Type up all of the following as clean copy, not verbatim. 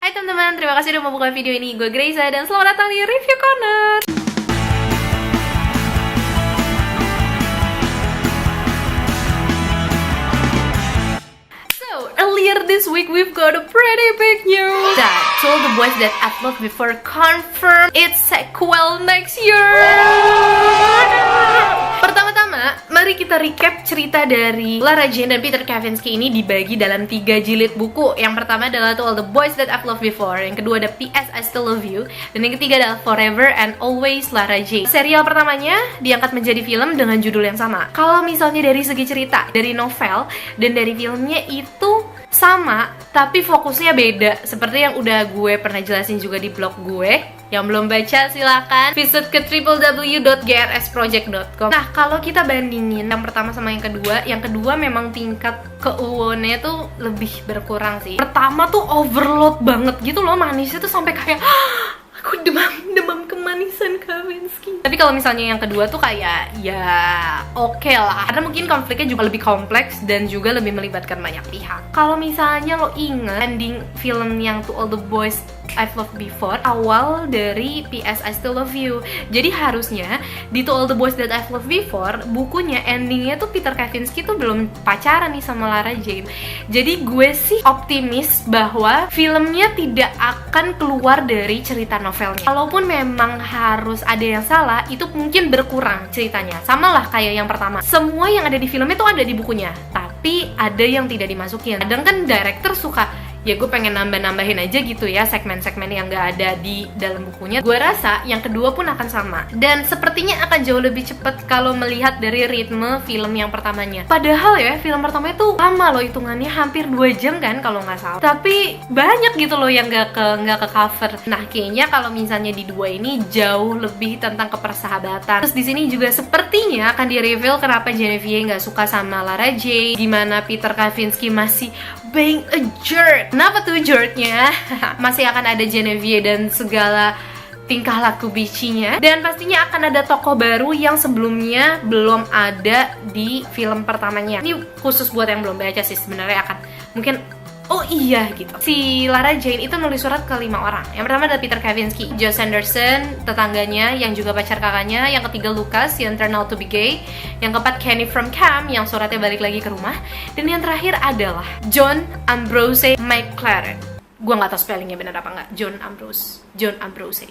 Hai teman-teman, terima kasih udah mau buka video ini. Gue Graza dan selamat datang di Review Corner. So, earlier this week we've got a pretty big news that To All the Boys That I've Loved Before confirmed its sequel next year. Pertama-tama, mari kita recap cerita dari Lara Jane dan Peter Kavinsky ini dibagi dalam 3 jilid buku. Yang pertama adalah To All the Boys That I've Loved Before, yang kedua ada P.S. I Still Love You, dan yang ketiga adalah Forever and Always Lara Jane. Serial pertamanya diangkat menjadi film dengan judul yang sama. Kalau misalnya dari segi cerita, dari novel dan dari filmnya itu sama, tapi fokusnya beda. Seperti yang udah gue pernah jelasin juga di blog gue. Yang belum baca silakan visit ke www.grsproject.com. Nah, kalau kita bandingin yang pertama sama yang kedua memang tingkat keuangannya tuh lebih berkurang sih. Pertama tuh overload banget gitu loh, manisnya tuh sampai kayak aku demam kemanisan Kavinsky. Tapi kalau misalnya yang kedua tuh kayak ya oke lah, karena mungkin konfliknya juga lebih kompleks dan juga lebih melibatkan banyak pihak. Kalau misalnya lo inget ending film yang To All the Boys I've Loved Before, awal dari P.S. I Still Love You. Jadi harusnya di To All the Boys That I've Loved Before, bukunya endingnya tuh Peter Kavinsky tuh belum pacaran nih sama Lara Jane. Jadi gue sih optimis bahwa filmnya tidak akan keluar dari cerita novelnya. Kalaupun memang harus ada yang salah, itu mungkin berkurang ceritanya. Sama lah kayak yang pertama. Semua yang ada di filmnya tuh ada di bukunya, tapi ada yang tidak dimasukin. Kadang kan director suka, ya gue pengen nambah-nambahin aja gitu ya segmen-segmen yang gak ada di dalam bukunya. Gue rasa yang kedua pun akan sama, dan sepertinya akan jauh lebih cepat kalau melihat dari ritme film yang pertamanya. Padahal ya film pertamanya tuh lama loh, hitungannya hampir 2 jam kan kalau nggak salah, tapi banyak gitu loh yang nggak ke cover. Nah, kayaknya kalau misalnya di dua ini jauh lebih tentang kepersahabatan. Terus di sini juga sepertinya akan di-reveal kenapa Genevieve nggak suka sama Lara Jane, gimana Peter Kavinsky masih being a jerk. Kenapa tuh jerknya? Masih akan ada Genevieve dan segala tingkah laku bicinya. Dan pastinya akan ada tokoh baru yang sebelumnya belum ada di film pertamanya. Ini khusus buat yang belum baca sih sebenarnya, akan mungkin oh iya gitu. Si Lara Jane itu nulis surat ke 5 orang. Yang pertama adalah Peter Kavinsky, Josh Anderson, tetangganya yang juga pacar kakaknya. Yang ketiga Lucas yang turn out to be gay. Yang keempat Kenny from Camp yang suratnya balik lagi ke rumah. Dan yang terakhir adalah John Ambrose McLaren. Gue gak tau spellingnya benar apa nggak. John Ambrose.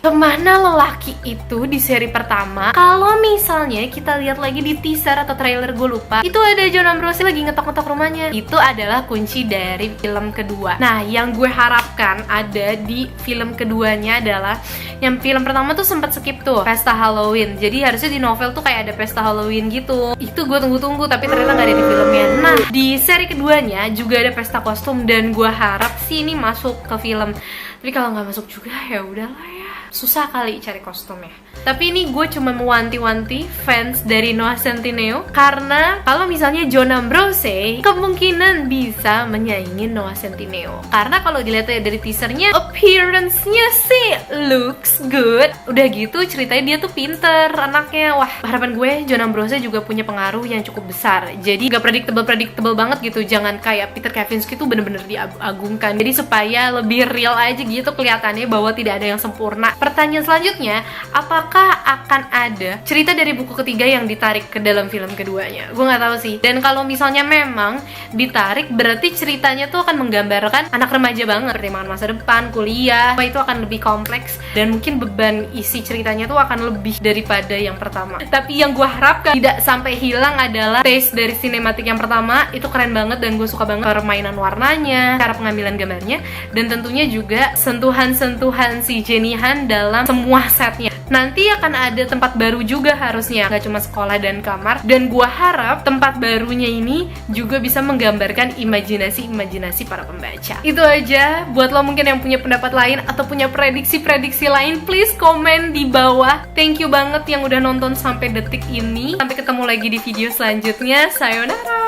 Kemana lelaki itu di seri pertama? Kalau misalnya kita lihat lagi di teaser atau trailer, gue lupa, itu ada John Ambrose lagi ngetok-ngetok rumahnya. Itu adalah kunci dari film kedua. Nah, yang gue harapkan ada di film keduanya adalah, yang film pertama tuh sempat skip tuh, pesta Halloween. Jadi harusnya di novel tuh kayak ada pesta Halloween gitu. Itu gue tunggu-tunggu, tapi ternyata gak ada di filmnya. Nah, di seri keduanya juga ada pesta kostum, dan gue harap sih ini masuk ke film. Tapi kalau nggak masuk juga ya udahlah ya, susah kali cari kostumnya. Tapi ini gue cuma mewanti-wanti fans dari Noah Centineo, karena kalau misalnya John Ambrose kemungkinan bisa menyaingi Noah Centineo. Karena kalau dilihat dari teasernya, appearance-nya sih looks good. Udah gitu ceritanya dia tuh pinter anaknya. Wah, harapan gue John Ambrose juga punya pengaruh yang cukup besar. Jadi gak predictable banget gitu. Jangan kayak Peter Kavinsky tuh bener-bener diagungkan. Jadi supaya lebih real aja gitu kelihatannya bahwa tidak ada yang sempurna. Pertanyaan selanjutnya, apakah akan ada cerita dari buku ketiga yang ditarik ke dalam film keduanya? Gue nggak tahu sih. Dan kalau misalnya memang ditarik, berarti ceritanya tuh akan menggambarkan anak remaja banget, pertimbangan masa depan, kuliah, itu akan lebih kompleks, dan mungkin beban isi ceritanya tuh akan lebih daripada yang pertama. Tapi yang gue harapkan tidak sampai hilang adalah taste dari sinematik yang pertama. Itu keren banget dan gue suka banget permainan warnanya, cara pengambilan gambarnya, dan tentunya juga sentuhan-sentuhan si Jenny Han dalam semua setnya. Nanti akan ada tempat baru juga harusnya, nggak cuma sekolah dan kamar. Dan gua harap tempat barunya ini juga bisa menggambarkan imajinasi para pembaca. Itu aja. Buat lo mungkin yang punya pendapat lain atau punya prediksi-prediksi lain, please komen di bawah. Thank you banget yang udah nonton sampai detik ini. Sampai ketemu lagi di video selanjutnya. Sayonara.